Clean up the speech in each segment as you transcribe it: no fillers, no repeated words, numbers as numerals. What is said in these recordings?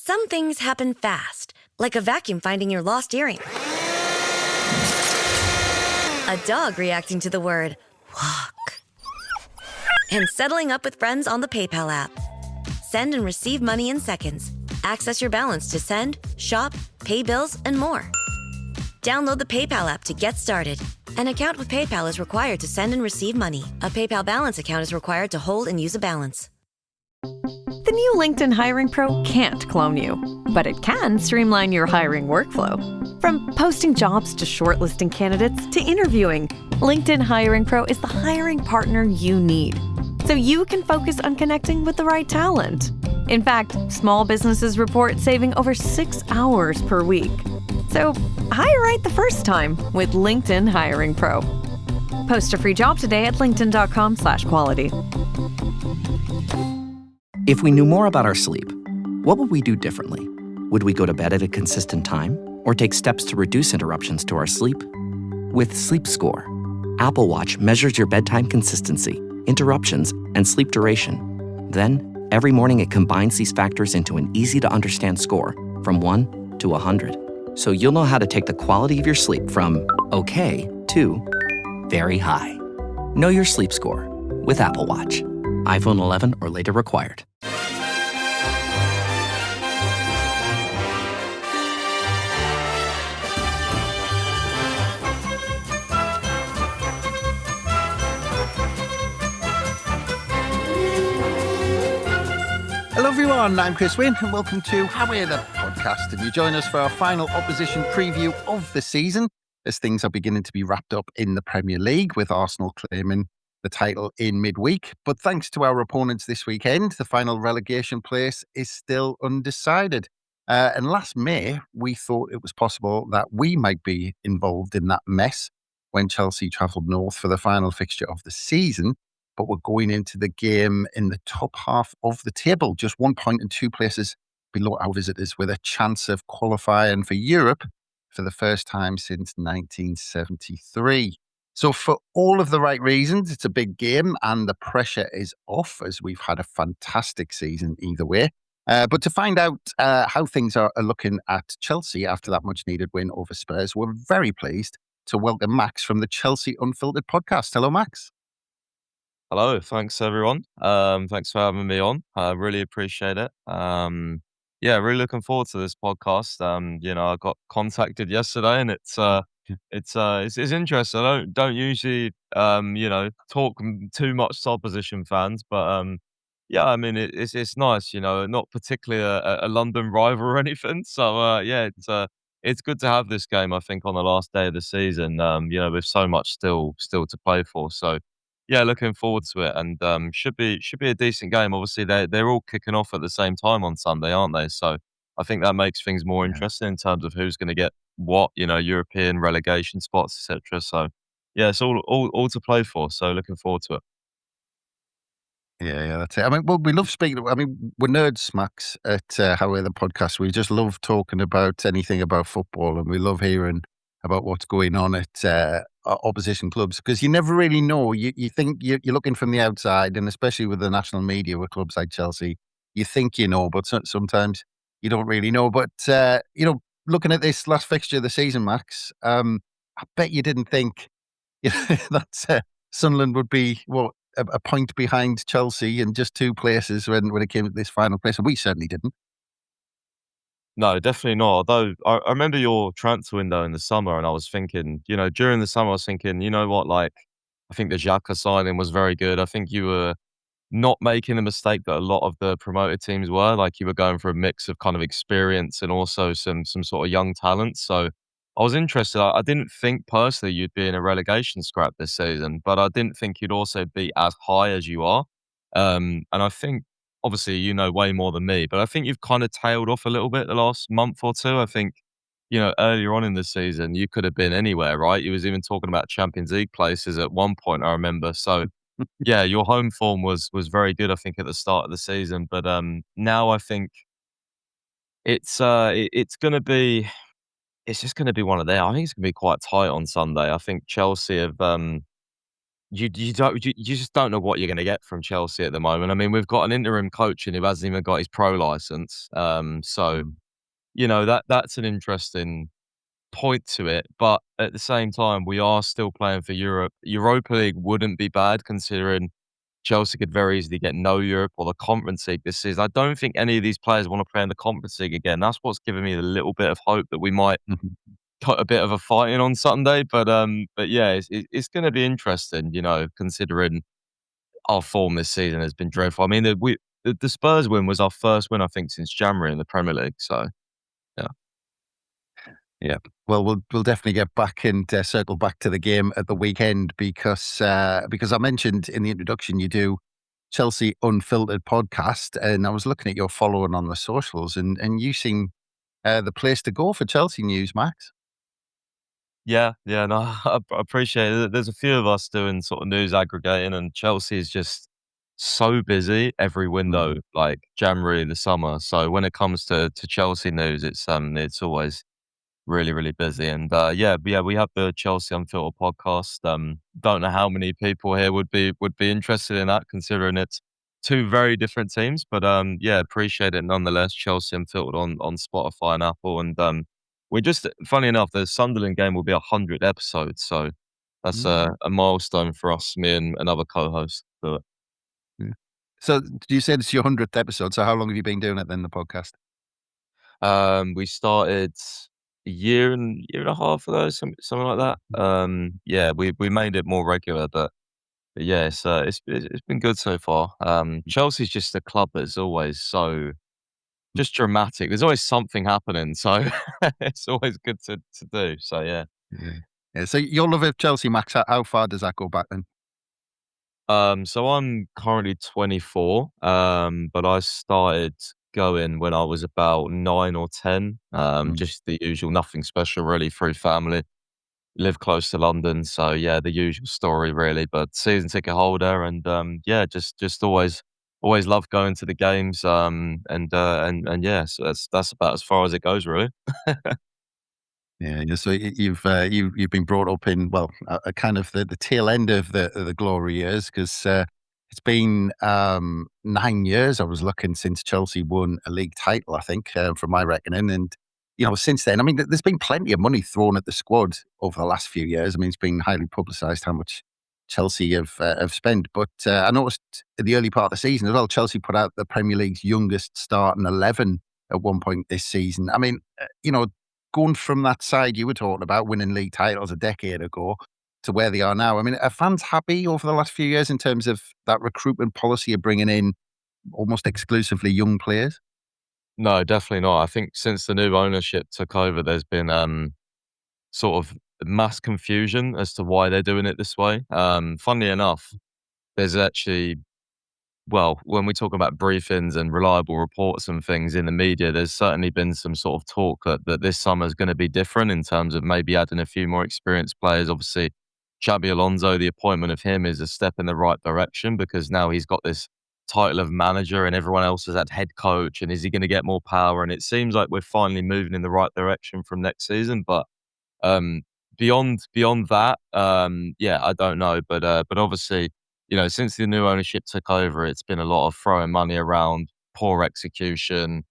Some things happen fast, like a vacuum finding your lost earring. A dog reacting to the word walk. And settling up with friends on the PayPal app. Send and receive money in seconds. Access your balance to send, shop, pay bills, and more. Download the PayPal app to get started. An account with PayPal is required to send and receive money. A PayPal balance account is required to hold and use a balance. The new LinkedIn Hiring Pro can't clone you, but it can streamline your hiring workflow. From posting jobs to shortlisting candidates to interviewing, LinkedIn Hiring Pro is the hiring partner you need, so you can focus on connecting with the right talent. In fact, small businesses report saving over 6 hours per week. So hire right the first time with LinkedIn Hiring Pro. Post a free job today at linkedin.com/quality. If we knew more about our sleep, what would we do differently? Would we go to bed at a consistent time or take steps to reduce interruptions to our sleep? With Sleep Score, Apple Watch measures your bedtime consistency, interruptions, and sleep duration. Then, every morning it combines these factors into an easy-to-understand score from 1 to 100. So you'll know how to take the quality of your sleep from okay to very high. Know your sleep score with Apple Watch. iPhone 11 or later required. Hello everyone, I'm Chris Wynn and welcome to How We're the podcast, and you join us for our final opposition preview of the season as things are beginning to be wrapped up in the Premier League, with Arsenal claiming the title in midweek. But thanks to our opponents this weekend, the final relegation place is still undecided. And last May, we thought it was possible that we might be involved in that mess when Chelsea travelled north for the final fixture of the season. But we're going into the game in the top half of the table, just 1 point and 2 places below our visitors, with a chance of qualifying for Europe for the first time since 1973. So for all of the right reasons, it's a big game and the pressure is off, as we've had a fantastic season either way. But to find out how things are looking at Chelsea after that much needed win over Spurs, we're very pleased to welcome Max from the Chelsea Unfiltered podcast. Hello, Max. Hello, thanks everyone. Thanks for having me on. I really appreciate it. Yeah, really looking forward to this podcast. I got contacted yesterday, and it's interesting. I don't usually talk too much to opposition fans, but yeah, I mean it's nice. Not particularly a London rival or anything. So yeah, it's good to have this game. I think on the last day of the season, with so much still to play for. So. Yeah, looking forward to it, and should be a decent game. Obviously, they're all kicking off at the same time on Sunday, aren't they? So I think that makes things more interesting in terms of who's going to get what, European relegation spots, etc. So yeah, it's all to play for. So looking forward to it. Yeah, that's it. I mean, well, we love speaking. We're nerds, Max, at How We're the podcast. We just love talking about anything about football, and we love hearing about what's going on at opposition clubs, because you never really know. You think you're looking from the outside, and especially with the national media with clubs like Chelsea, you think you know, but sometimes you don't really know. But looking at this last fixture of the season, Max, I bet you didn't think that Sunderland would be a point behind Chelsea in just 2 places when it came to this final place, and we certainly didn't. No, definitely not. Although I remember your transfer window in the summer, and I was thinking, during the summer, I was thinking, you know what, like I think the Xhaka signing was very good. I think you were not making the mistake that a lot of the promoted teams were. Like you were going for a mix of kind of experience and also some sort of young talent. So I was interested. I didn't think personally you'd be in a relegation scrap this season, but I didn't think you'd also be as high as you are. And I think obviously you know way more than me, but I think you've kind of tailed off a little bit the last month or two. I think earlier on in the season you could have been anywhere, right? You was even talking about Champions League places at one point, I remember. So yeah, your home form was very good, I think, at the start of the season. But now I think it's gonna be it's just gonna be one of them. I think it's gonna be quite tight on Sunday. I think Chelsea have you just don't know what you're going to get from Chelsea at the moment. I mean, we've got an interim coach and who hasn't even got his pro license. So that's an interesting point to it. But at the same time, we are still playing for Europe. Europa League wouldn't be bad considering Chelsea could very easily get no Europe or the Conference League this season. I don't think any of these players want to play in the Conference League again. That's what's giving me a little bit of hope that we might Mhm. put a bit of a fight in on Sunday. But yeah, it's going to be interesting, considering our form this season has been dreadful. I mean, the Spurs win was our first win, I think, since January in the Premier League. So yeah. Yeah. Well, we'll definitely get back and circle back to the game at the weekend because I mentioned in the introduction you do Chelsea Unfiltered podcast, and I was looking at your following on the socials, and you seem the place to go for Chelsea news, Max. Yeah, no, I appreciate it. There's a few of us doing sort of news aggregating, and Chelsea is just so busy every window, Mhm. like January, the summer. So when it comes to Chelsea news, it's always really, really busy. And yeah, we have the Chelsea Unfiltered podcast. Don't know how many people here would be interested in that, considering it's two very different teams. But yeah, appreciate it nonetheless. Chelsea Unfiltered on Spotify and Apple. And we just funny enough, the Sunderland game will be 100 episodes, so that's Mm. a milestone for us, me and another co-host. But Yeah. So, you said it's your 100th episode. So, how long have you been doing it then, the podcast? we started a year and a half ago, something like that. Yeah, we made it more regular, but yeah, it's been good so far. Chelsea's just a club that's always so just dramatic. There's always something happening, so it's always good to do. So yeah. Yeah. Yeah. So, your love of Chelsea, Max, how far does that go back then? So I'm currently 24, but I started going when I was about 9 or 10. Mm. Just the usual, nothing special really, through family. Live close to London, so yeah, the usual story really. But season ticket holder, and yeah, just always love going to the games. And yeah, so that's about as far as it goes really. Yeah, yeah. So you've been brought up in, well, a kind of the tail end of the glory years, because it's been 9 years. I was looking since Chelsea won a league title, I think, from my reckoning, and since then, I mean, there's been plenty of money thrown at the squad over the last few years. I mean, it's been highly publicised how much Chelsea have spent. But I noticed in the early part of the season as well, Chelsea put out the Premier League's youngest starting 11 at one point this season. I mean, going from that side you were talking about, winning league titles a decade ago, to where they are now. I mean, are fans happy over the last few years in terms of that recruitment policy of bringing in almost exclusively young players? No, definitely not. I think since the new ownership took over, there's been sort of mass confusion as to why they're doing it this way. Funnily enough, there's actually, well, when we talk about briefings and reliable reports and things in the media, there's certainly been some sort of talk that this summer is going to be different in terms of maybe adding a few more experienced players. Obviously, Xabi Alonso, the appointment of him is a step in the right direction because now he's got this title of manager and everyone else has had head coach. And is he going to get more power? And it seems like we're finally moving in the right direction from next season. But um, beyond that, yeah, I don't know, but obviously, since the new ownership took over, it's been a lot of throwing money around, poor execution.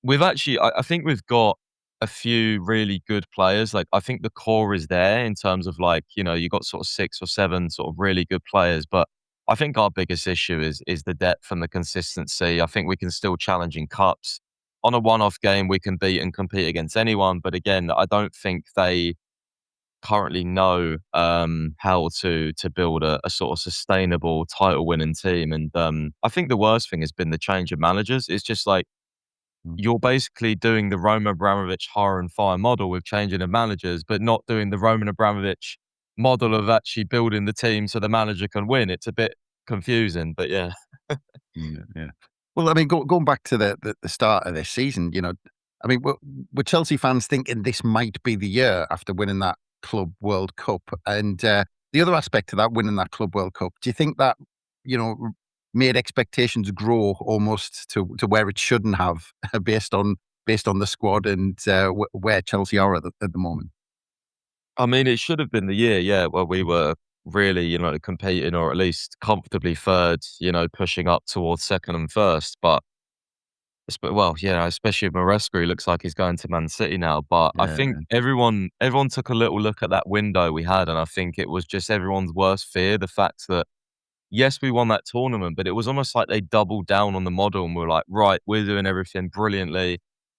I think we've got a few really good players. Like, I think the core is there in terms of, like, you got sort of 6 or 7 sort of really good players, but I think our biggest issue is the depth and the consistency. I think we can still challenge in cups. On a one-off game, we can beat and compete against anyone, but again, I don't think they currently know how to build a sort of sustainable title winning team. And I think the worst thing has been the change of managers. It's just like Mm. you're basically doing the Roman Abramovich hire and fire model with changing of managers, but not doing the Roman Abramovich model of actually building the team so the manager can win. It's a bit confusing, but yeah. Yeah, yeah. Well, I mean, going back to the start of this season, I mean, were Chelsea fans thinking this might be the year after winning that Club World Cup? And the other aspect to that, winning that Club World Cup, do you think that, you know, made expectations grow almost to where it shouldn't have, based on the squad and where Chelsea are at the moment? I mean, it should have been the year, yeah, where we were really, competing or at least comfortably third, pushing up towards second and first. But well, especially with Maresca, he looks like he's going to Man City now. But I Yeah. think everyone took a little look at that window we had, and I think it was just everyone's worst fear, the fact that yes, we won that tournament, but it was almost like they doubled down on the model and were like, right, we're doing everything brilliantly.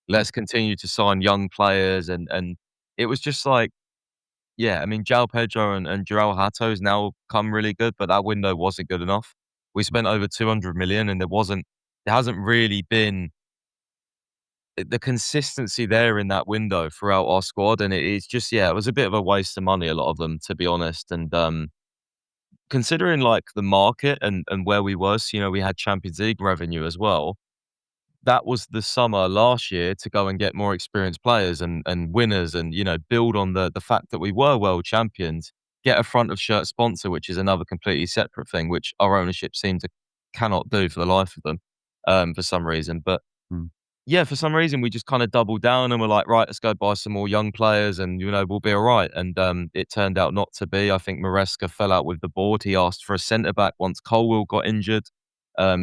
Let's continue to sign young players, and it was just like, yeah, I mean, João Pedro and João Hato's now come really good, but that window wasn't good enough. We spent over 200 million, and there hasn't really been the consistency there in that window throughout our squad, and it's just, yeah, it was a bit of a waste of money, a lot of them, to be honest. And considering like the market and where we was, we had Champions League revenue as well. That was the summer last year to go and get more experienced players and winners, and build on the fact that we were world champions, get a front of shirt sponsor, which is another completely separate thing, which our ownership seemed to cannot do for the life of them, for some reason. But Mm. yeah, for some reason, we just kind of doubled down and we're like, right, let's go buy some more young players and, we'll be all right. And it turned out not to be. I think Maresca fell out with the board. He asked for a centre back once Colwill got injured.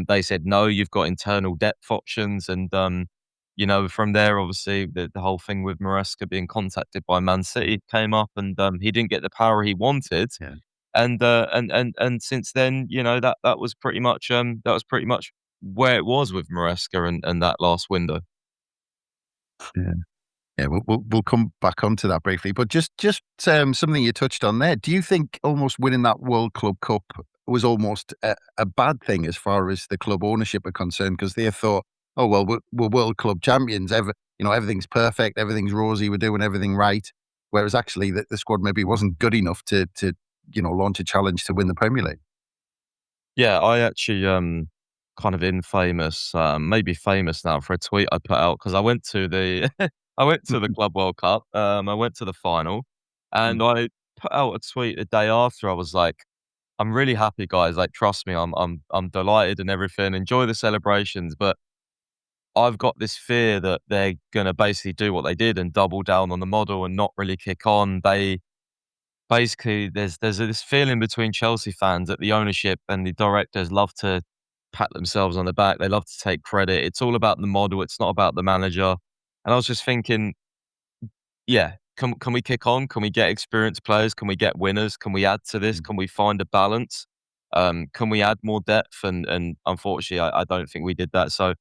They said, no, you've got internal depth options. And, from there, obviously, the whole thing with Maresca being contacted by Man City came up, and he didn't get the power he wanted. Yeah. And since then, that was pretty much where it was with Maresca and that last window. Yeah. Yeah, we'll come back onto that briefly, but just something you touched on there. Do you think almost winning that World Club Cup was almost a bad thing as far as the club ownership are concerned? Because they thought, oh well, we're World Club champions. Everything's perfect, everything's rosy, we're doing everything right. Whereas actually, the squad maybe wasn't good enough to launch a challenge to win the Premier League. Yeah, I actually, kind of infamous, maybe famous now for a tweet I put out because I went to the I went to the Club World Cup. I went to the final, and I put out a tweet the day after. I was like, "I'm really happy, guys. Like, trust me, I'm delighted and everything. Enjoy the celebrations, but I've got this fear that they're gonna basically do what they did and double down on the model and not really kick on. They basically, there's this feeling between Chelsea fans that the ownership and the directors love to pat themselves on the back. They love to take credit. It's all about the model. It's not about the manager. And I was just thinking, yeah, can we kick on? Can we get experienced players? Can we get winners? Can we add to this? Can we find a balance? Can we add more depth? And unfortunately, I don't think we did that. So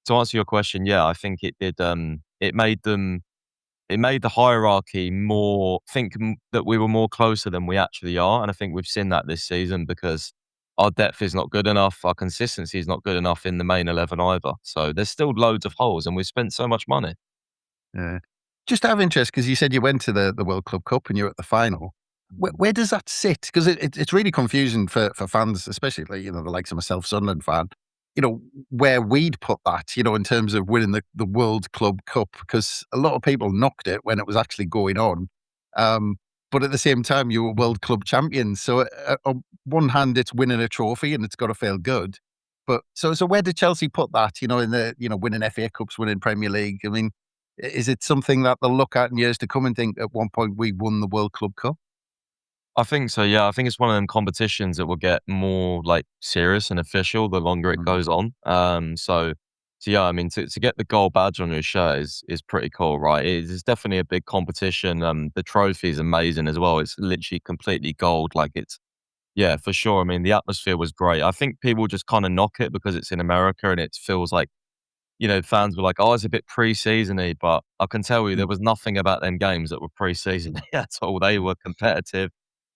to answer your question, yeah, I think it did. It made the hierarchy more think that we were more closer than we actually are, and I think we've seen that this season because our depth is not good enough, our consistency is not good enough in the main 11 either. So there's still loads of holes, and we've spent so much money. Yeah. Just out of interest, because you said you went to the World Club Cup and you're at the final. Where does that sit? Because it's really confusing for fans, especially like, the likes of myself, Sunderland fan. Where we'd put that, in terms of winning the World Club Cup, because a lot of people knocked it when it was actually going on. But at the same time, you were World Club champions. So on one hand, it's winning a trophy and it's got to feel good. But so where did Chelsea put that? In the winning FA Cups, winning Premier League. I mean, is it something that they'll look at in years to come and think at one point we won the World Club Cup? I think so, yeah. I think it's one of them competitions that will get more, like, serious and official the longer it goes on. So yeah, I mean, to get the gold badge on your shirt is pretty cool, right? It's definitely a big competition. The trophy is amazing as well. It's literally completely gold. Like, it's yeah, for sure. I mean, the atmosphere was great. I think people just kinda knock it because it's in America and it feels like fans were like, "Oh, it's a bit pre-season-y," but I can tell you there was nothing about them games that were pre-season at all. They were competitive.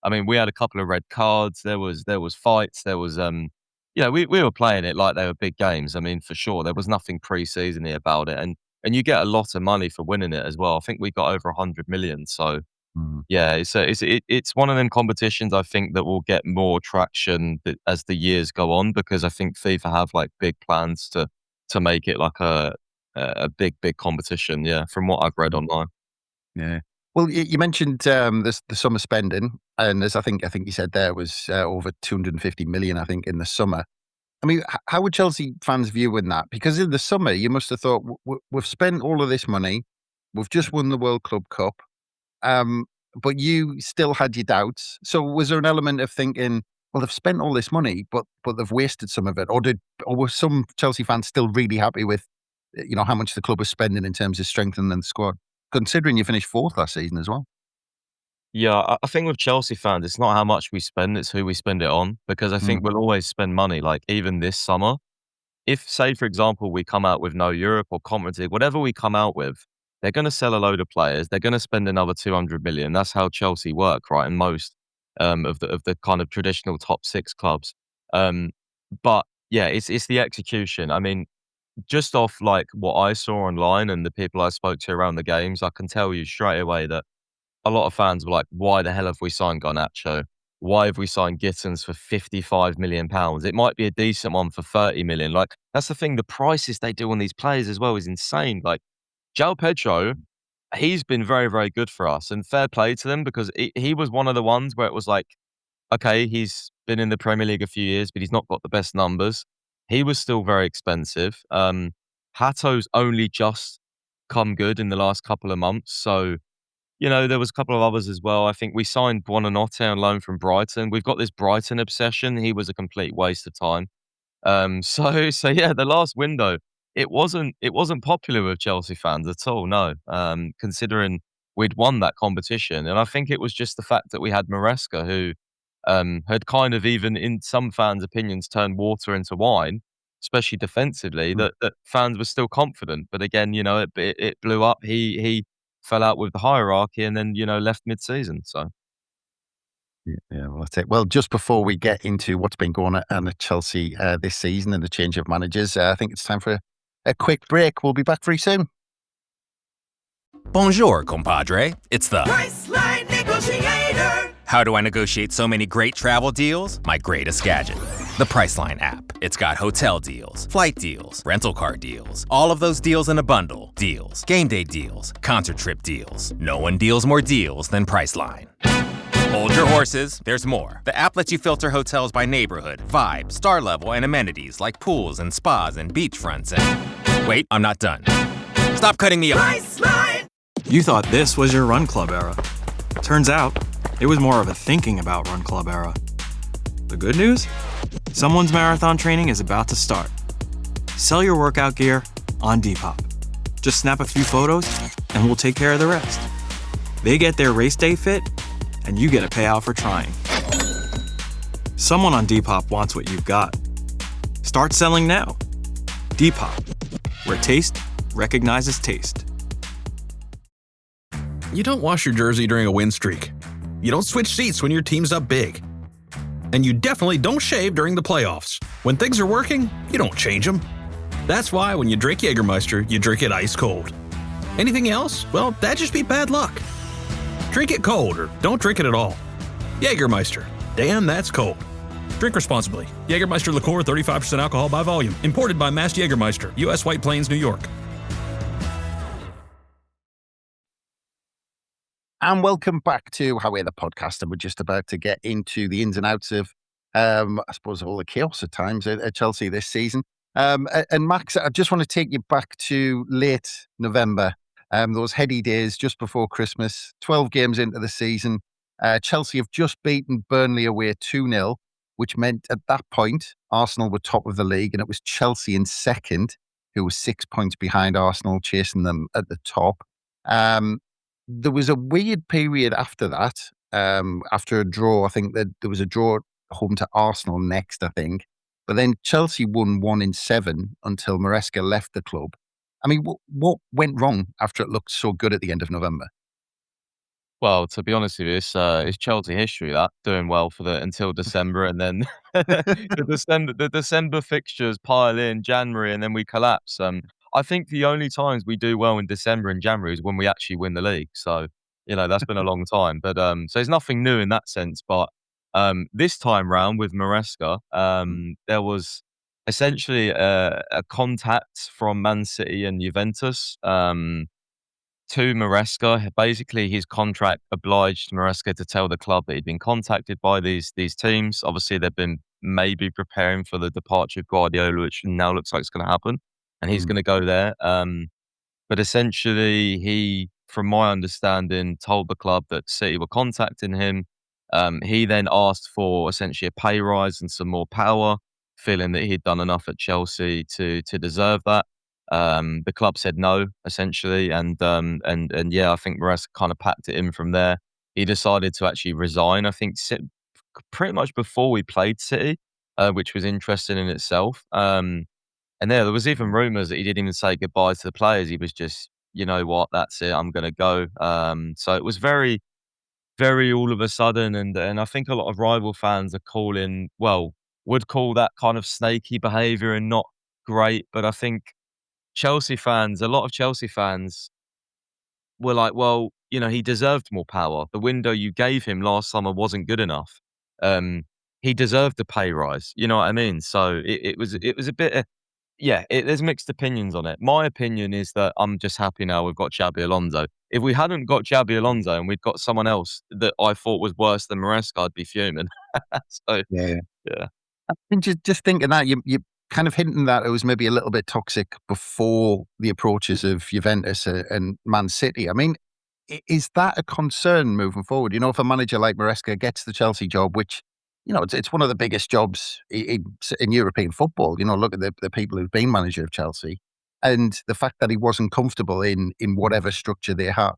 I mean, we had a couple of red cards. There was fights. There was, we were playing it like they were big games. I mean, for sure, there was nothing pre-season-y about it, and you get a lot of money for winning it as well. I think we got over 100 million. So Mm. yeah, it's one of them competitions I think that will get more traction as the years go on, because I think FIFA have like big plans to make it like a big competition. Yeah, from what I've read online. Yeah. Well, you mentioned the summer spending, and as I think you said there was over 250 million, I think, in the summer. I mean, how would Chelsea fans viewing that? Because in the summer, you must have thought, we've spent all of this money, we've just won the World Club Cup. but you still had your doubts. So was there an element of thinking, well, they've spent all this money, but they've wasted some of it, or were some Chelsea fans still really happy with, how much the club was spending in terms of strengthening the squad, considering you finished fourth last season as well? Yeah, I think with Chelsea fans, it's not how much we spend, it's who we spend it on, because I think we'll always spend money. Like, even this summer, if, say, for example, we come out with no Europe or Conference League, whatever we come out with, they're going to sell a load of players. They're going to spend another 200 million. That's how Chelsea work, right? And most of the kind of traditional top six clubs. But yeah, it's the execution. I mean, just off like what I saw online and the people I spoke to around the games, I can tell you straight away that a lot of fans were like, "Why the hell have we signed Garnacho? Why have we signed Gittins for 55 million pounds? It might be a decent one for 30 million." Like, that's the thing. The prices they do on these players as well is insane. Like, João Pedro, he's been very, very good for us, and fair play to them, because he was one of the ones where it was like, okay, he's been in the Premier League a few years, but he's not got the best numbers. He was still very expensive. Hato's only just come good in the last couple of months, so there was a couple of others as well. I think we signed Buonanotte on loan from Brighton. We've got this Brighton obsession. He was a complete waste of time. So yeah, the last window, it wasn't popular with Chelsea fans at all. No, considering we'd won that competition, and I think it was just the fact that we had Maresca, who had kind of, even in some fans' opinions, turned water into wine, especially defensively. That fans were still confident, but again, it blew up. He fell out with the hierarchy, and then left mid-season. So. Yeah, well, that's it. Well, just before we get into what's been going on at Chelsea this season and the change of managers, I think it's time for a quick break. We'll be back very soon. Bonjour, compadre. It's the Priceline Negotiator. How do I negotiate so many great travel deals? My greatest gadget, the Priceline app. It's got hotel deals, flight deals, rental car deals, all of those deals in a bundle. Deals, game day deals, concert trip deals. No one deals more deals than Priceline. Hold your horses, there's more. The app lets you filter hotels by neighborhood, vibe, star level, and amenities like pools and spas and beachfronts and... Wait, I'm not done. Stop cutting me off. Priceline. You thought this was your Run Club era. Turns out, it was more of a thinking about Run Club era. The good news? Someone's marathon training is about to start. Sell your workout gear on Depop. Just snap a few photos, and we'll take care of the rest. They get their race day fit, and you get a payout for trying. Someone on Depop wants what you've got. Start selling now. Depop, where taste recognizes taste. You don't wash your jersey during a win streak. You don't switch seats when your team's up big. And you definitely don't shave during the playoffs. When things are working, you don't change them. That's why when you drink Jägermeister, you drink it ice cold. Anything else? Well, that'd just be bad luck. Drink it cold or don't drink it at all. Jägermeister. Damn, that's cold. Drink responsibly. Jägermeister liqueur, 35% alcohol by volume. Imported by Mast Jägermeister, U.S. White Plains, New York. And welcome back to How We're the Podcast. And we're just about to get into the ins and outs of, I suppose, all the chaos at times at Chelsea this season. And Max, I just want to take you back to late November. Those heady days just before Christmas, 12 games into the season. Chelsea have just beaten Burnley away 2-0, which meant at that point, Arsenal were top of the league, and it was Chelsea in second, who was 6 points behind Arsenal, chasing them at the top. There was a weird period after that, after a draw. I think that there was a draw home to Arsenal next, I think. But then Chelsea won 1 in 7 until Maresca left the club. I mean, what went wrong after it looked so good at the end of November? Well, to be honest with you, it's Chelsea history, that doing well for until December, and then the December fixtures pile in January, and then we collapse. I think the only times we do well in December and January is when we actually win the league. So that's been a long time. But so there's nothing new in that sense. But this time round with Maresca, there was essentially a contact from Man City and Juventus to Maresca. Basically, his contract obliged Maresca to tell the club that he'd been contacted by these teams. Obviously, they've been maybe preparing for the departure of Guardiola, which now looks like it's going to happen, and he's going to go there. But essentially, he from my understanding, told the club that City were contacting him. He then asked for essentially a pay rise and some more power, feeling that he'd done enough at Chelsea to deserve that. The club said no, essentially, and yeah, I think Maresca kind of packed it in from there. He decided to actually resign. I think pretty much before we played City, which was interesting in itself. And there was even rumours that he didn't even say goodbye to the players. He was just, you know what, that's it, I'm going to go. So it was very, very all of a sudden, and I think a lot of rival fans are would call that kind of snaky behaviour and not great. But I think a lot of Chelsea fans were like, well, he deserved more power. The window you gave him last summer wasn't good enough. Um, he deserved a pay rise. You know what I mean? So it was a bit. There's mixed opinions on it. My opinion is that I'm just happy now we've got Xabi Alonso. If we hadn't got Xabi Alonso and we'd got someone else that I thought was worse than Maresca, I'd be fuming. So Yeah. yeah. And just thinking that you kind of hinting that it was maybe a little bit toxic before the approaches of Juventus and Man City. I mean, is that a concern moving forward? If a manager like Maresca gets the Chelsea job, which it's one of the biggest jobs in European football. Look at the people who've been manager of Chelsea, and the fact that he wasn't comfortable in whatever structure they have.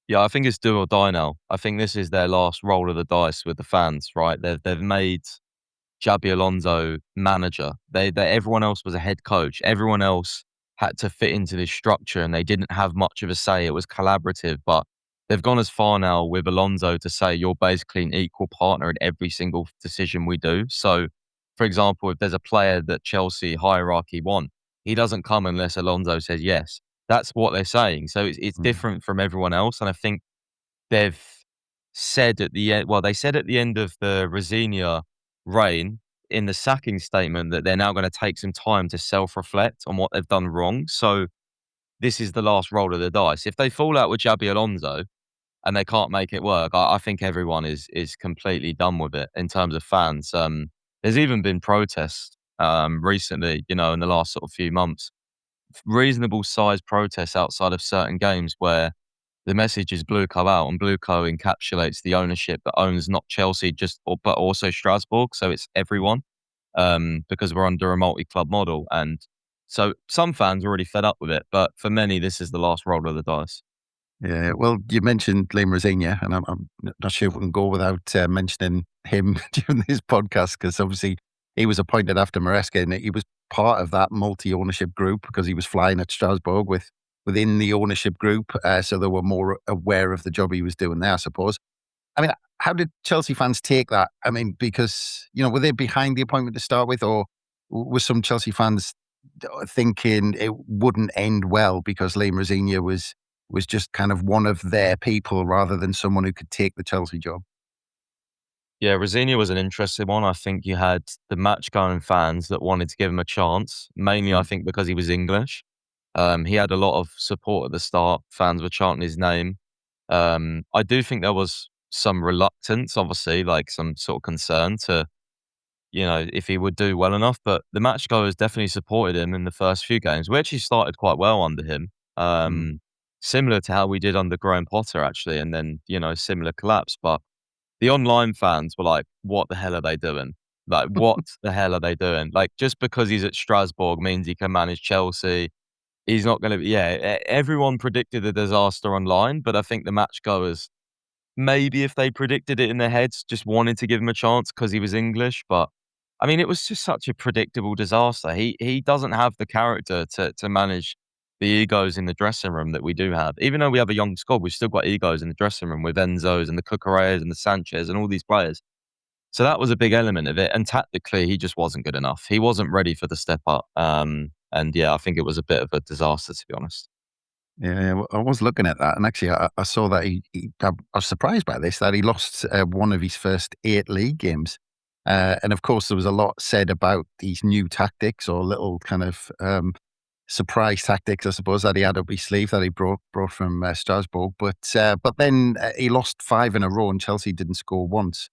Yeah, I think it's do or die now. I think this is their last roll of the dice with the fans, right? They've made Xabi Alonso manager. Everyone else was a head coach. Everyone else had to fit into this structure, and they didn't have much of a say. It was collaborative, but they've gone as far now with Alonso to say you're basically an equal partner in every single decision we do. So, for example, if there's a player that Chelsea hierarchy want, he doesn't come unless Alonso says yes. That's what they're saying. So it's different from everyone else, and I think they've said at the end. Well, they said at the end of the Rosenior reign in the sacking statement that they're now going to take some time to self-reflect on what they've done wrong. So this is the last roll of the dice. If they fall out with Xabi Alonso and they can't make it work, I think everyone is completely done with it in terms of fans. There's even been protests recently, in the last sort of few months, reasonable sized protests outside of certain games where the message is Blue Co out, and Blue Co encapsulates the ownership that owns not Chelsea but also Strasbourg. So it's everyone, because we're under a multi-club model. And so some fans are already fed up with it, but for many, this is the last roll of the dice. Yeah, well, you mentioned Liam Rosenior, and I'm not sure if we can go without mentioning him during this podcast, because obviously he was appointed after Maresca, and he was part of that multi-ownership group because he was flying at Strasbourg within the ownership group, so they were more aware of the job he was doing there, I suppose. I mean, how did Chelsea fans take that? I mean, because, were they behind the appointment to start with, or were some Chelsea fans thinking it wouldn't end well because Liam Rosenior was just kind of one of their people rather than someone who could take the Chelsea job? Yeah, Rosenior was an interesting one. I think you had the match-going fans that wanted to give him a chance, mainly I think because he was English. He had a lot of support at the start. Fans were chanting his name. I do think there was some reluctance, obviously, like some sort of concern to, if he would do well enough. But the match goers definitely supported him in the first few games. We actually started quite well under him, similar to how we did under Graham Potter, actually, and then, similar collapse. But the online fans were like, what the hell are they doing? Like, what the hell are they doing? Like, just because he's at Strasbourg means he can manage Chelsea. He's not going to be, everyone predicted a disaster online, but I think the match goers, maybe if they predicted it in their heads, just wanted to give him a chance because he was English. But I mean, it was just such a predictable disaster. He doesn't have the character to manage the egos in the dressing room that we do have. Even though we have a young squad, we've still got egos in the dressing room with Enzo's and the Cucureas and the Sanchez and all these players. So that was a big element of it. And tactically, he just wasn't good enough. He wasn't ready for the step up. And yeah, I think it was a bit of a disaster, to be honest. Yeah, well, I was looking at that, and actually, I saw that I was surprised by this, that he lost one of his first 8 league games. And of course, there was a lot said about these new tactics or little kind of surprise tactics, I suppose, that he had up his sleeve that he brought from Strasbourg. But then he lost 5 in a row, and Chelsea didn't score once.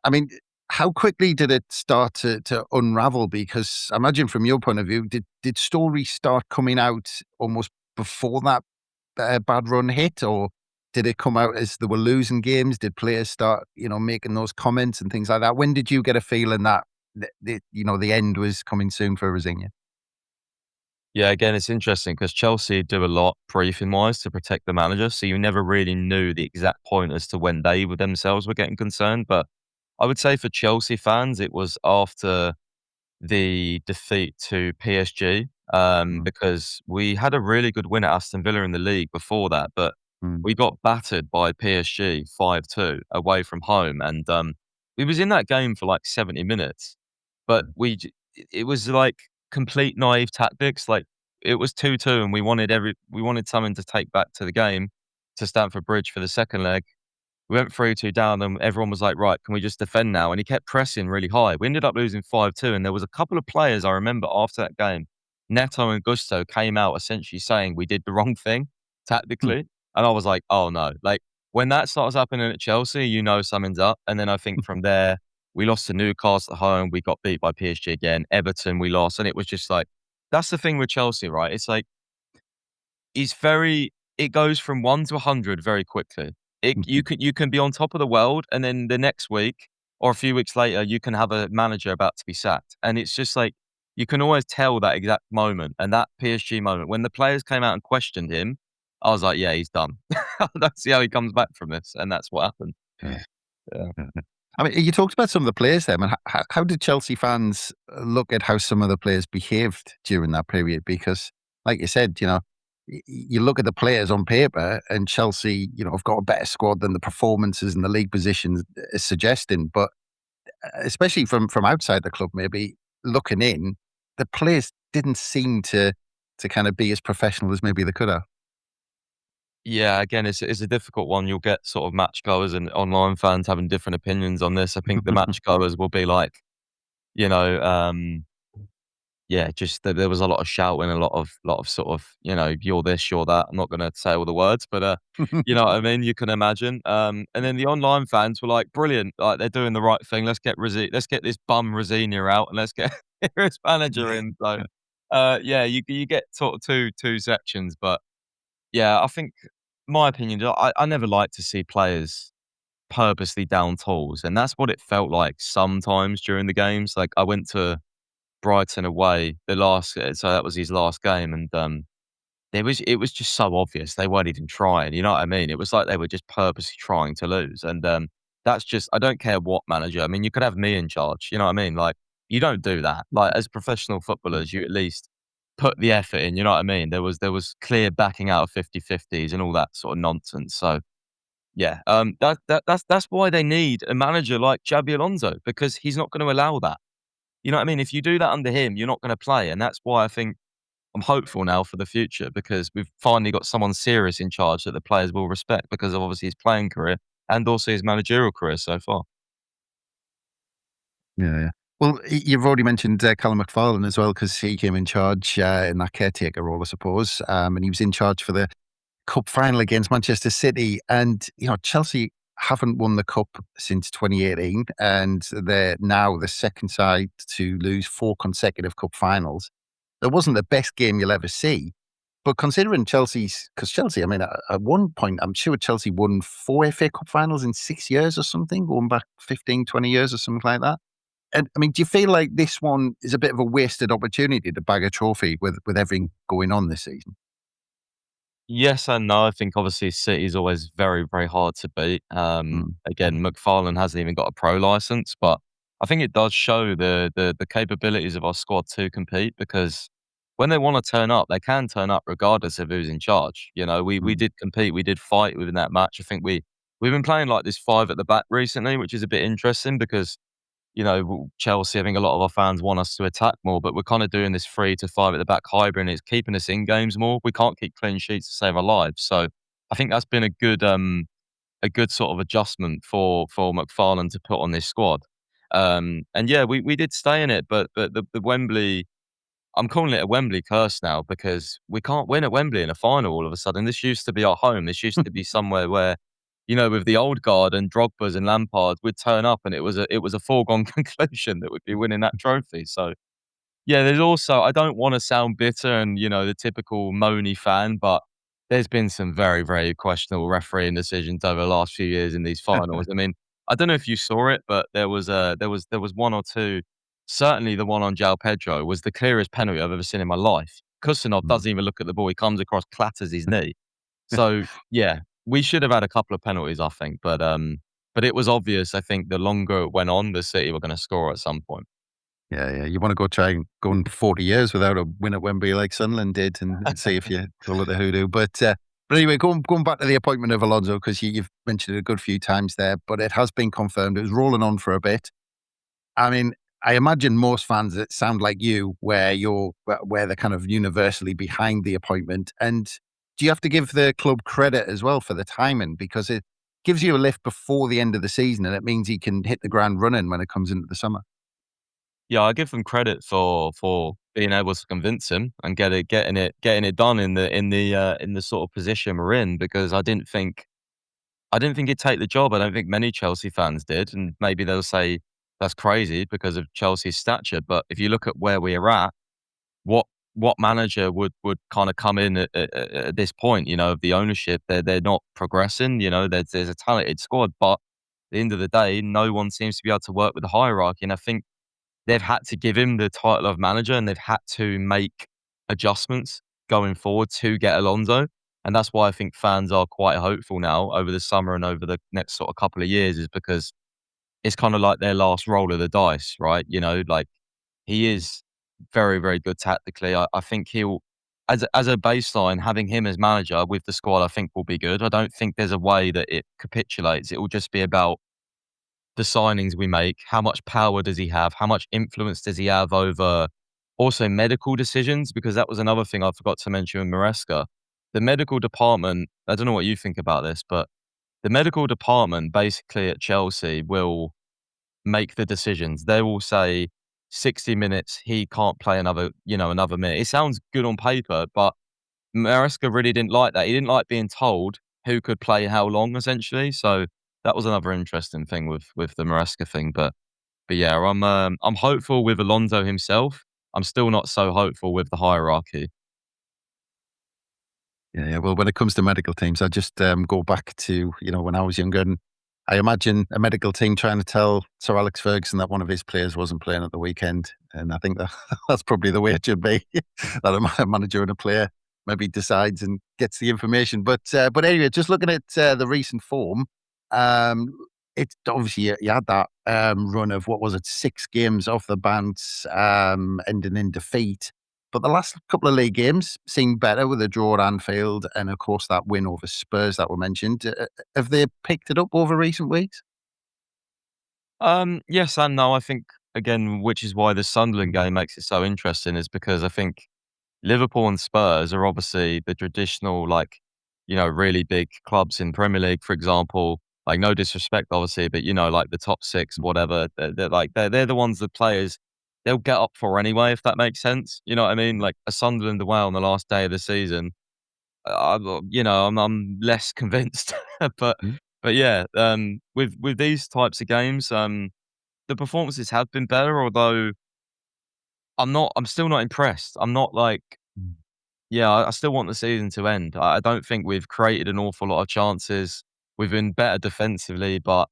I mean, how quickly did it start to unravel? Because I imagine from your point of view, did stories start coming out almost before that bad run hit, or did it come out as they were losing games? Did players start, making those comments and things like that? When did you get a feeling that the end was coming soon for Rosenior? Yeah, again, it's interesting because Chelsea do a lot briefing-wise to protect the manager, so you never really knew the exact point as to when they were themselves were getting concerned. But I would say for Chelsea fans, it was after the defeat to PSG, because we had a really good win at Aston Villa in the league before that, but Mm. we got battered by PSG 5-2 away from home, and we was in that game for like 70 minutes, but it was like complete naive tactics. Like it was 2-2, and we wanted something to take back to the game to Stamford Bridge for the second leg. We went 3-2 down and everyone was like, "Right, can we just defend now?" And he kept pressing really high. We ended up losing 5-2, and there was a couple of players I remember after that game, Neto and Gusto came out essentially saying we did the wrong thing Hmm. tactically, and I was like, "Oh, no." Like, when that starts happening at Chelsea, you know something's up, and then I think from there, we lost to Newcastle at home, we got beat by PSG again, Everton we lost, and it was just like that's the thing with Chelsea, right? It's like it goes from 1 to 100 very quickly. You can be on top of the world, and then the next week or a few weeks later, you can have a manager about to be sacked. And it's just like you can always tell that exact moment, and that PSG moment when the players came out and questioned him, I was like, "Yeah, he's done." That's see how he comes back from this, and that's what happened. Yeah. Yeah. I mean, you talked about some of the players there. I mean, how did Chelsea fans look at how some of the players behaved during that period? Because, like you said, you look at the players on paper, and Chelsea, have got a better squad than the performances and the league positions is suggesting. But especially from outside the club, maybe looking in, the players didn't seem to kind of be as professional as maybe they could have. Yeah, again, it's a difficult one. You'll get sort of match goers and online fans having different opinions on this. I think the match goers will be like, you know, yeah, just there was a lot of shouting, a lot of sort of, "You're this, you're that." I'm not gonna say all the words, but, you know what I mean? You can imagine. And then the online fans were like, "Brilliant, like, they're doing the right thing. Let's get this bum Rosenior out, and let's get his manager in." So, yeah, you get sort of two sections, but, yeah, I think my opinion, I never like to see players purposely down tools, and that's what it felt like sometimes during the games. Like, I went to Brighton away, so that was his last game, and, it was just so obvious they weren't even trying, you know what I mean? It was like they were just purposely trying to lose, and, that's just I don't care what manager. I mean, you could have me in charge, you know what I mean? Like, you don't do that. Like, as professional footballers, you at least put the effort in, you know what I mean? There was clear backing out of 50-50s and all that sort of nonsense, so, yeah, that's why they need a manager like Xabi Alonso, because he's not gonna allow that. You know what I mean? If you do that under him, you're not gonna play, and that's why I think I'm hopeful now for the future, because we've finally got someone serious in charge that the players will respect because of obviously his playing career and also his managerial career so far. Yeah, yeah. Well, you've already mentioned Callum McFarlane as well, because he came in charge in that caretaker role, I suppose, and he was in charge for the cup final against Manchester City. And Chelsea haven't won the cup since 2018, and they're now the second side to lose 4 consecutive cup finals. It wasn't the best game you'll ever see, but considering because Chelsea, I mean, at one point, I'm sure Chelsea won 4 FA Cup finals in 6 years or something, going back 15, 20 years or something like that. And I mean, do you feel like this one is a bit of a wasted opportunity to bag a trophy with everything going on this season? Yes and no. I think obviously City is always very, very hard to beat. Mm. Again, McFarlane hasn't even got a pro license, but I think it does show the capabilities of our squad to compete, because when they want to turn up, they can turn up regardless of who's in charge. You know, we Mm. did compete, we did fight within that match. I think we've been playing like this five at the back recently, which is a bit interesting because Chelsea, I think a lot of our fans want us to attack more, but we're kind of doing this 3 to 5 at the back hybrid, and it's keeping us in games more. We can't keep clean sheets to save our lives. So I think that's been a good sort of adjustment for McFarlane to put on this squad. And yeah, we did stay in it, but the Wembley, I'm calling it a Wembley curse now, because we can't win at Wembley in a final all of a sudden. This used to be our home. This used to be somewhere where, with the old guard and Drogba's and Lampard, we'd turn up and it was a foregone conclusion that we'd be winning that trophy. So yeah, there's also I don't want to sound bitter and the typical moany fan, but there's been some very, very questionable refereeing decisions over the last few years in these finals. I mean, I don't know if you saw it, but there was one or two. Certainly, the one on João Pedro was the clearest penalty I've ever seen in my life. Kusanov Mm. doesn't even look at the ball; he comes across, clatters his knee. So yeah, we should have had a couple of penalties, I think, but it was obvious. I think the longer it went on, the City were going to score at some point. Yeah. You want to go try and go on 40 years without a win at Wembley like Sunderland did and see if you call it a hoodoo. But anyway, going back to the appointment of Alonso, because you've mentioned it a good few times there, but it has been confirmed. It was rolling on for a bit. I mean, I imagine most fans that sound like you, where they're kind of universally behind the appointment. And do you have to give the club credit as well for the timing? Because it gives you a lift before the end of the season, and it means he can hit the ground running when it comes into the summer. Yeah, I give them credit for being able to convince him and getting it done in the sort of position we're in, because I didn't think he'd take the job. I don't think many Chelsea fans did, and maybe they'll say that's crazy because of Chelsea's stature. But if you look at where we are at, what what manager would kind of come in at this point, of the ownership? They're not progressing. There's a talented squad, but at the end of the day, no one seems to be able to work with the hierarchy. And I think they've had to give him the title of manager, and they've had to make adjustments going forward to get Alonso. And that's why I think fans are quite hopeful now over the summer and over the next sort of couple of years, is because it's kind of like their last roll of the dice, right? Like, he is very, very good tactically. I think he'll, as a baseline, having him as manager with the squad, I think will be good. I don't think there's a way that it capitulates. It will just be about the signings we make. How much power does he have? How much influence does he have over also medical decisions? Because that was another thing I forgot to mention with Maresca. The medical department, I don't know what you think about this, but the medical department basically at Chelsea will make the decisions. They will say 60 minutes, he can't play another minute. It sounds good on paper, but Maresca really didn't like that. He didn't like being told who could play how long, essentially. So that was another interesting thing with the Maresca thing. But yeah, I'm hopeful with Alonso himself. I'm still not so hopeful with the hierarchy. Yeah. Well, when it comes to medical teams, I just go back to when I was younger, and I imagine a medical team trying to tell Sir Alex Ferguson that one of his players wasn't playing at the weekend, and I think that that's probably the way it should be. That a manager and a player maybe decides and gets the information. But anyway, just looking at the recent form, um, it's obviously you had that run of, what was it, 6 games off the bounce, ending in defeat. But the last couple of league games seemed better, with a draw at Anfield and, of course, that win over Spurs that were mentioned. Have they picked it up over recent weeks? Yes and no. I think, again, which is why the Sunderland game makes it so interesting, is because I think Liverpool and Spurs are obviously the traditional, like, really big clubs in Premier League, for example. Like, no disrespect, obviously, but like the top six, whatever. They're the ones that players they'll get up for anyway, if that makes sense. You know what I mean? Like a Sunderland away on the last day of the season. I'm less convinced, but Mm. but yeah, with these types of games, the performances have been better, although I'm still not impressed. I'm not like, Mm. yeah, I still want the season to end. I don't think we've created an awful lot of chances. We've been better defensively, but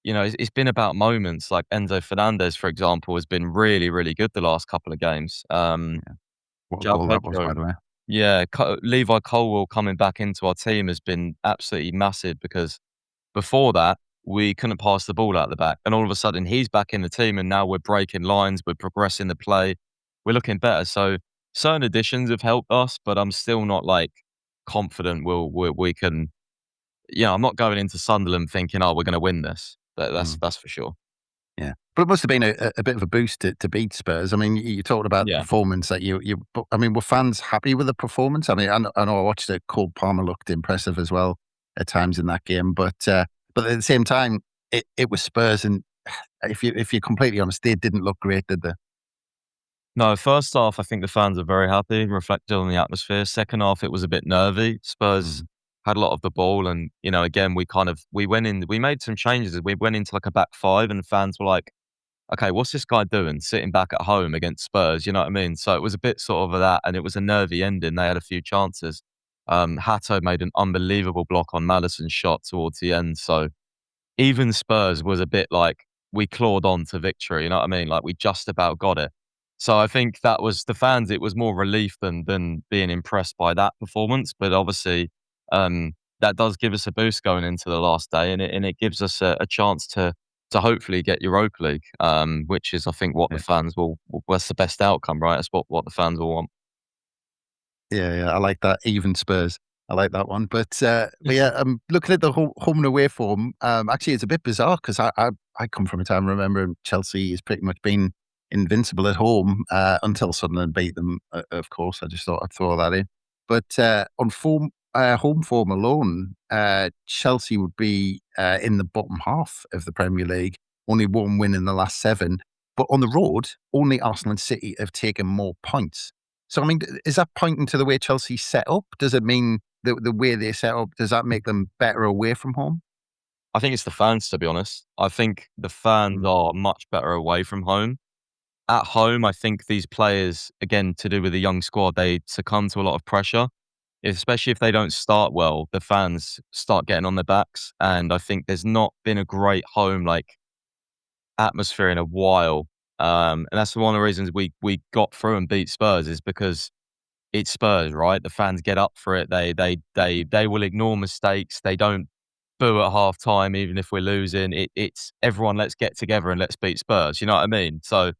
it's been about moments. Like Enzo Fernandez, for example, has been really, really good the last couple of games. Yeah. What a João goal that was, Pedro, by the way. yeah, Levi Colwill coming back into our team has been absolutely massive, because before that, we couldn't pass the ball out the back. And all of a sudden, he's back in the team, and now we're breaking lines, we're progressing the play, we're looking better. So certain additions have helped us, but I'm still not like confident we can. I'm not going into Sunderland thinking, "Oh, we're going to win this." That's Mm. that's for sure. Yeah. But it must have been a bit of a boost to beat Spurs. I mean, you talked about the Yeah. performance that but, I mean, were fans happy with the performance? I mean, I know I watched it. Cole Palmer looked impressive as well at times in that game, but at the same time, it was Spurs, and if you're completely honest, they didn't look great, did they? No, first half, I think the fans are very happy, reflected on the atmosphere. Second half, it was a bit nervy. Spurs Mm. had a lot of the ball, and again, we went in, we made some changes. We went into like a back five, and fans were like, "Okay, what's this guy doing, sitting back at home against Spurs?" You know what I mean? So it was a bit sort of that, and it was a nervy ending. They had a few chances. Hato made an unbelievable block on Maddison's shot towards the end. So even Spurs was a bit like we clawed on to victory. You know what I mean? Like we just about got it. So I think that was the fans. It was more relief than being impressed by that performance. But obviously, that does give us a boost going into the last day, and it gives us a chance to hopefully get Europa League, which is I think what the fans will. That's the best outcome, right? That's what the fans will want. Yeah, I like that. Even Spurs. I like that one. But yeah, looking at the home and away form, actually, it's a bit bizarre because I come from a time, remember, Chelsea has pretty much been invincible at home until Sunderland beat them, of course. I just thought I'd throw that in. But on home form alone, Chelsea would be in the bottom half of the Premier League, only one win in the last 7. But on the road, only Arsenal and City have taken more points. So, I mean, is that pointing to the way Chelsea's set up? Does it mean the way they're set up, does that make them better away from home? I think it's the fans, to be honest. I think the fans are much better away from home. At home, I think these players, again, to do with the young squad, they succumb to a lot of pressure, especially if they don't start well. The fans start getting on their backs, and I think there's not been a great home atmosphere in a while. And that's one of the reasons we got through and beat Spurs is because it's Spurs, right? The fans get up for it. They will ignore mistakes. They don't boo at half time, even if we're losing. It's everyone, let's get together and let's beat Spurs. You know what I mean? So,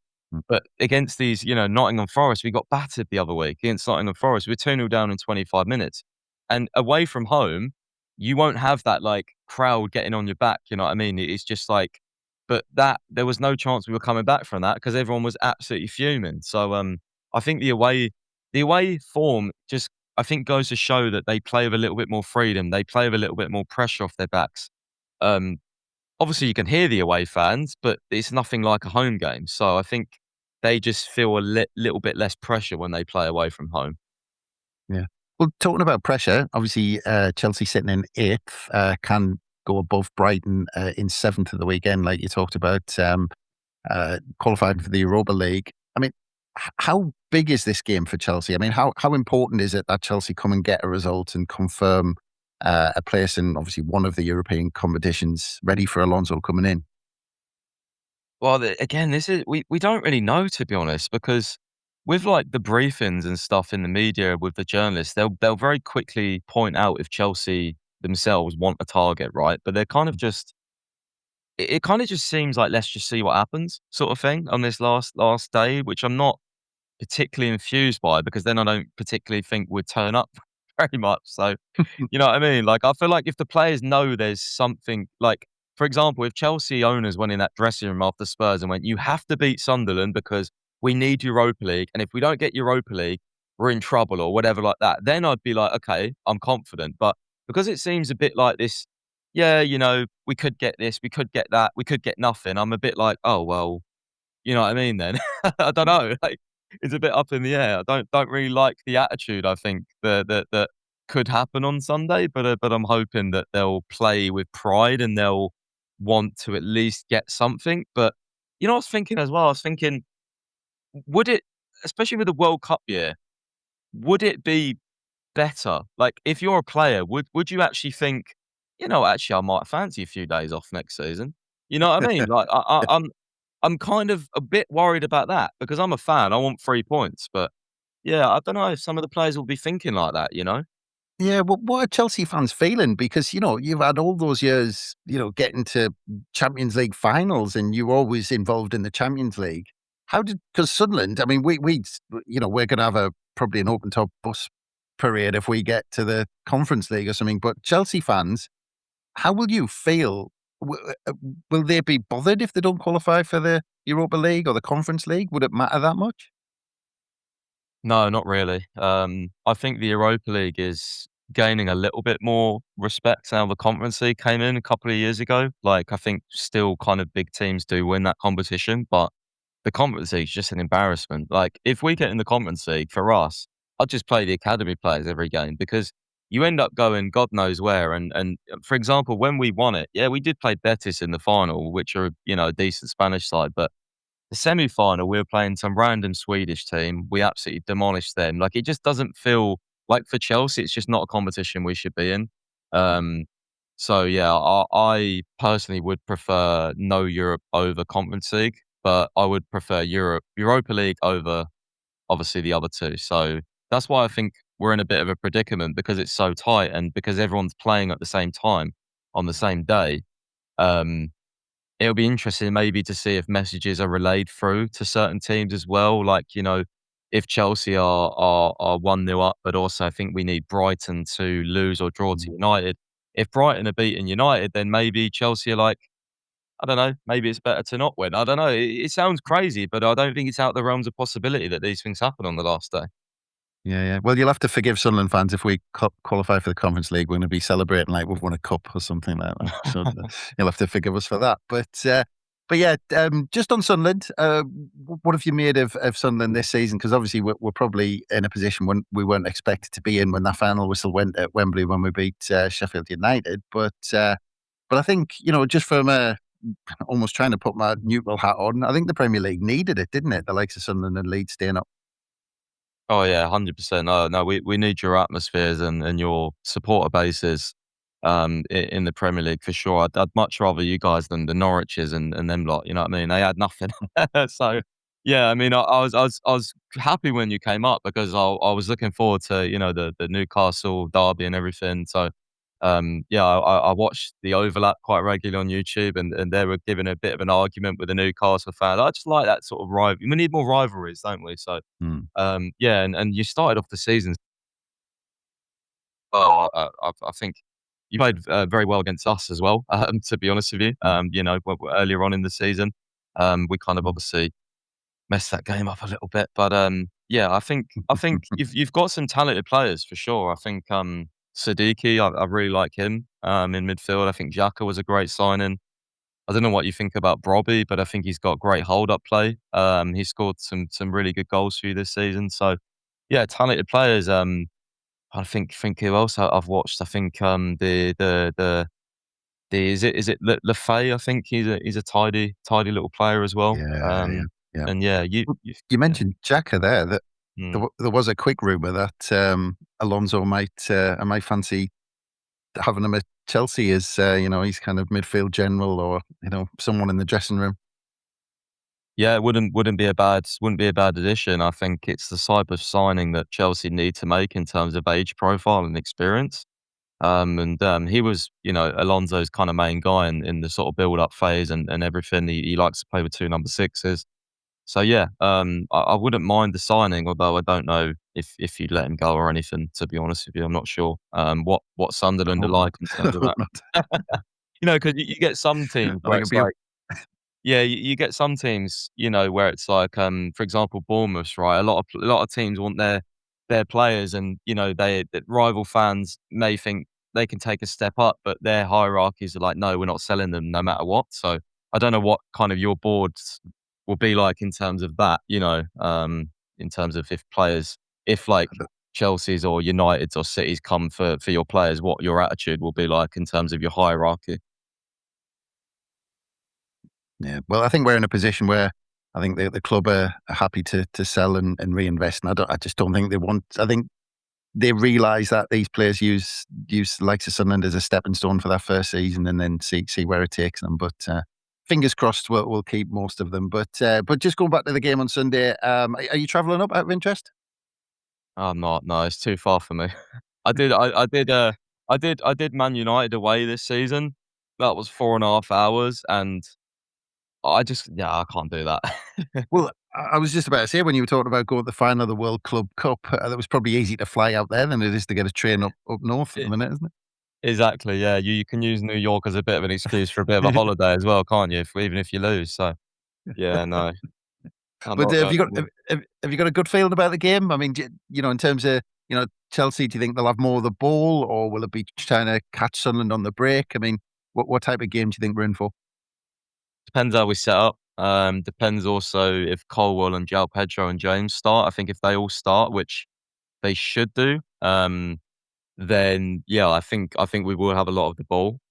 but against these, Nottingham Forest, we got battered the other week. Against Nottingham Forest, we're 2-0 down in 25 minutes. And away from home, you won't have that crowd getting on your back. You know what I mean? It's just but there was no chance we were coming back from that because everyone was absolutely fuming. So, I think the away form just, I think, goes to show that they play with a little bit more freedom. They play with a little bit more pressure off their backs. Um, Obviously, you can hear the away fans, but it's nothing like a home game. So I think they just feel a little bit less pressure when they play away from home. Yeah. Well, talking about pressure, obviously, Chelsea sitting in 8th can go above Brighton in 7th of the weekend, like you talked about, qualifying for the Europa League. I mean, how big is this game for Chelsea? I mean, how important is it that Chelsea come and get a result and confirm a place in obviously one of the European competitions ready for Alonso coming in? Well, again, this is we don't really know, to be honest, because with the briefings and stuff in the media with the journalists, they'll very quickly point out if Chelsea themselves want a target, right? But they're kind of just it kind of just seems like let's just see what happens, sort of thing, on this last day, which I'm not particularly enthused by because then I don't particularly think we'd turn up very much. So, you know what I mean? I feel like if the players know there's something for example, if Chelsea owners went in that dressing room after Spurs and went, you have to beat Sunderland because we need Europa League. And if we don't get Europa League, we're in trouble or whatever like that. Then I'd be like, okay, I'm confident. But because it seems a bit like this, yeah, we could get this, we could get that, we could get nothing. I'm a bit like, oh, well, you know what I mean then? I don't know, it's a bit up in the air. I don't really like the attitude, I think, that could happen on Sunday, but I'm hoping that they'll play with pride and they'll want to at least get something. But, I was thinking as well, I was thinking, would it, especially with the World Cup year, would it be better? If you're a player, would you actually think, actually, I might fancy a few days off next season? You know what I mean? I'm kind of a bit worried about that because I'm a fan. I want 3 points, but yeah, I don't know if some of the players will be thinking like that. Yeah, well, what are Chelsea fans feeling? Because, you've had all those years, getting to Champions League finals and you're always involved in the Champions League. Because Sunderland, I mean, we're going to have probably an open top bus parade if we get to the Conference League or something. But Chelsea fans, how will you feel? Will they be bothered if they don't qualify for the Europa League or the Conference League? Would it matter that much? No, not really. I think the Europa League is gaining a little bit more respect now the Conference League came in a couple of years ago. I think still kind of big teams do win that competition, but the Conference League is just an embarrassment. If we get in the Conference League, for us, I'd just play the academy players every game because you end up going God knows where. And for example, when we won it, yeah, we did play Betis in the final, which are, a decent Spanish side, but the semi-final, we were playing some random Swedish team. We absolutely demolished them. It just doesn't feel like for Chelsea, it's just not a competition we should be in. Um, so yeah, I personally would prefer no Europe over Conference League, but I would prefer Europa League over obviously the other two. So that's why I think we're in a bit of a predicament because it's so tight and because everyone's playing at the same time on the same day. Um, it'll be interesting maybe to see if messages are relayed through to certain teams as well. Like, if Chelsea are 1-0 up, but also I think we need Brighton to lose or draw to United. If Brighton are beating United, then maybe Chelsea are like, I don't know, maybe it's better to not win. I don't know. It sounds crazy, but I don't think it's out of the realms of possibility that these things happen on the last day. Yeah, yeah. Well, you'll have to forgive Sunderland fans if we qualify for the Conference League. We're going to be celebrating like we've won a cup or something like that. So you'll have to forgive us for that. But yeah, just on Sunderland, what have you made of Sunderland this season? Because obviously we're probably in a position when we weren't expected to be in when that final whistle went at Wembley when we beat Sheffield United. But I think just from almost trying to put my neutral hat on, I think the Premier League needed it, didn't it? The likes of Sunderland and Leeds staying up. Oh yeah, 100%. No, we need your atmospheres and your supporter bases in the Premier League for sure. I'd much rather you guys than the Norwiches and them lot. You know what I mean? They had nothing. So yeah, I mean, I was happy when you came up because I was looking forward to the Newcastle derby and everything. So yeah, I watched the overlap quite regularly on YouTube, and they were giving a bit of an argument with the Newcastle fan. I just like that sort of rivalry. We need more rivalries, don't we? So yeah, and you started off the season. Well, I think you played very well against us as well. To be honest with you, earlier on in the season, we kind of obviously messed that game up a little bit. But yeah, I think you've got some talented players for sure. I think Siddiqui, I really like him in midfield. I think Xhaka was a great signing. I don't know what you think about Brobby, but I think he's got great hold up play. He scored some really good goals for you this season. So yeah, talented players. I think who else I've watched. I think the is it Lefay? I think he's a tidy little player as well. Yeah, yeah, yeah. And yeah, Well, you you yeah. mentioned Xhaka there. That Mm. there was a quick rumor that Alonso might fancy having him at Chelsea as he's kind of midfield general or someone in the dressing room. Yeah, it wouldn't be a bad addition. I think it's the type of signing that Chelsea need to make in terms of age profile and experience. And he was, Alonso's kind of main guy in the sort of build up phase and everything. He likes to play with two number sixes. So yeah, I wouldn't mind the signing, although I don't know if you'd let him go or anything. To be honest with you, I'm not sure what I Sunderland are hope not. like in I terms of hope that. not. Because you get some teams I where think it'd it's be a like yeah, you get some teams, where it's like, for example, Bournemouth, right? A lot of teams want their players, and the rival fans may think they can take a step up, but their hierarchies are like, no, we're not selling them no matter what. So I don't know what kind of your boards will be like in terms of that, in terms of if like Chelsea's or United's or City's come for your players, what your attitude will be like in terms of your hierarchy. Yeah. Well, I think we're in a position where I think the club are happy to sell and reinvest, and I just don't think they want. I think they realise that these players use the likes of Sunderland as a stepping stone for that first season, and then see where it takes them. But fingers crossed, we'll keep most of them. But just going back to the game on Sunday, are you travelling up out of interest? I'm not. No, it's too far for me. I did Man United away this season. That was 4.5 hours, and yeah, I can't do that. Well, I was just about to say when you were talking about going to the final of the World Club Cup, that was probably easy to fly out there than it is to get a train up north at the E minute, isn't exactly, yeah. You can use New York as a bit of an excuse for a bit of a it? holiday as well, can't you? Even if you lose. So yeah, no, I'm But not. have you got a good feeling about the game? I mean, in terms of Chelsea, do you think they'll have more of the ball, or will it be trying to catch Sunderland on the break? I mean, what type of game do you think we're in for? Depends how we set up. Depends also if Colwell and João Pedro and James start. I think if they all start, which they should do, then yeah, I think we will have a lot of the ball.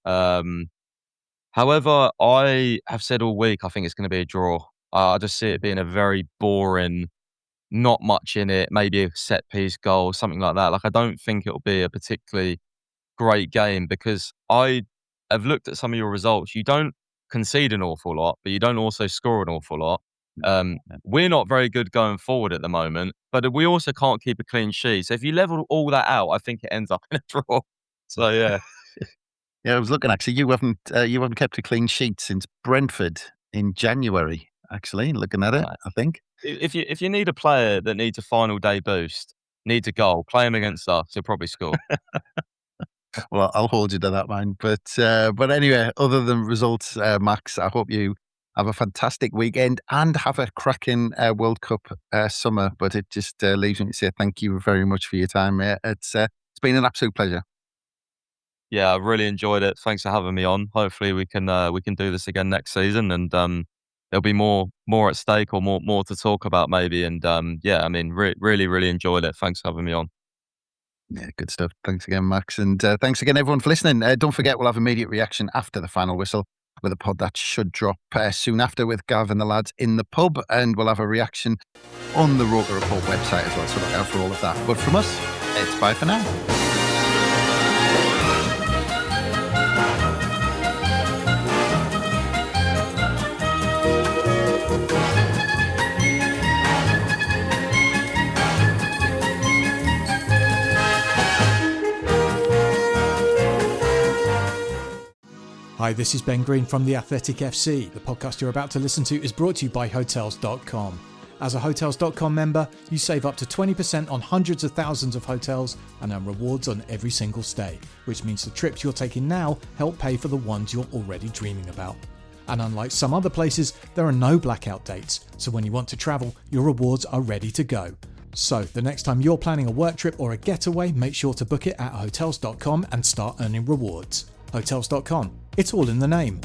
However, I have said all week I think it's going to be a draw. I just see it being a very boring not much in it, maybe a set piece goal, something like that. Like, I don't think it'll be a particularly great game because I have looked at some of your results. You don't concede an awful lot, but you don't also score an awful lot. We're not very good going forward at the moment, but we also can't keep a clean sheet. So if you level all that out, I think it ends up in a draw. So yeah. Yeah, I was looking actually. You haven't kept a clean sheet since Brentford in January. Actually, looking at it, Right. I think. If you need a player that needs a final day boost, needs a goal, play him against us. He'll probably score. Well, I'll hold you to that, man. But anyway, other than results, Max, I hope you have a fantastic weekend and have a cracking World Cup summer. But it just leaves me to say thank you very much for your time, mate. It's been an absolute pleasure. Yeah, I really enjoyed it. Thanks for having me on. Hopefully we can do this again next season, and there'll be more at stake or more to talk about maybe. And yeah, I mean, really enjoyed it. Thanks for having me on. Yeah, good stuff. Thanks again, Max. And thanks again, everyone, for listening. Don't forget, we'll have immediate reaction after the final whistle with a pod that should drop soon after with Gav and the lads in the pub. And we'll have a reaction on the Roker Report website as well. So look out for all of that. But from us, it's bye for now. Hi, this is Ben Green from The Athletic FC. The podcast you're about to listen to is brought to you by Hotels.com. As a Hotels.com member, you save up to 20% on hundreds of thousands of hotels and earn rewards on every single stay, which means the trips you're taking now help pay for the ones you're already dreaming about. And unlike some other places, there are no blackout dates, so when you want to travel, your rewards are ready to go. So the next time you're planning a work trip or a getaway, make sure to book it at Hotels.com and start earning rewards. Hotels.com. It's all in the name.